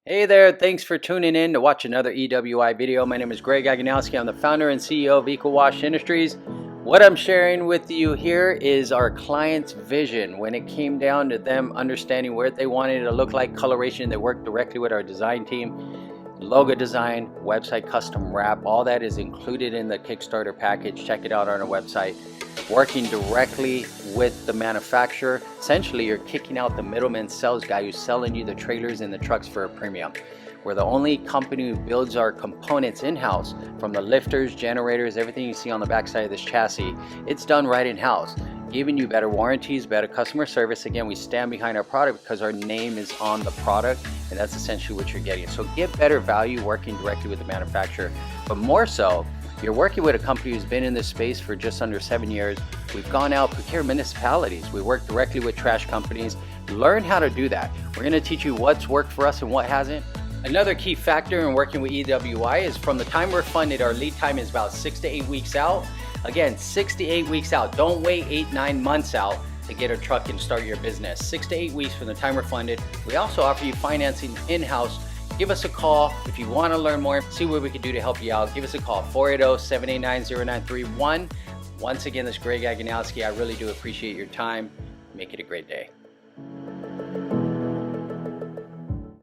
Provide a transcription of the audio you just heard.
Hey there, thanks for tuning in to watch another EWI video. My name is Greg Aganowski. I'm the founder and CEO of Eco Wash Industries. What I'm sharing with you here is our client's vision when it came down to them understanding where they wanted it to look like, coloration. They worked directly with our design team. Logo design, website custom wrap, all that is included in the Kickstarter package. Check it out on our website. Working directly with the manufacturer. Essentially, you're kicking out the middleman sales guy who's selling you the trailers and the trucks for a premium. We're the only company who builds our components in-house, from the lifters, generators, everything you see on the backside of this chassis. It's done right in-house, giving you better warranties, better customer service. Again, we stand behind our product because our name is on the product, and that's essentially what you're getting. So get better value working directly with the manufacturer, but more so, you're working with a company who's been in this space for just under 7 years. We've gone out, procure municipalities. We work directly with trash companies. Learn how to do that. We're going to teach you what's worked for us and what hasn't. Another key factor in working with EWI is from the time we're funded, our lead time is about 6 to 8 weeks out. Again, 6 to 8 weeks out. Don't wait 8-9 months out to get a truck and start your business. 6 to 8 weeks from the time we're funded. We also offer you financing in-house. Give us a call if you want to learn more, see what we can do to help you out. Give us a call, 480-789-0931. Once again, this is Greg Aganowski. I really do appreciate your time. Make it a great day.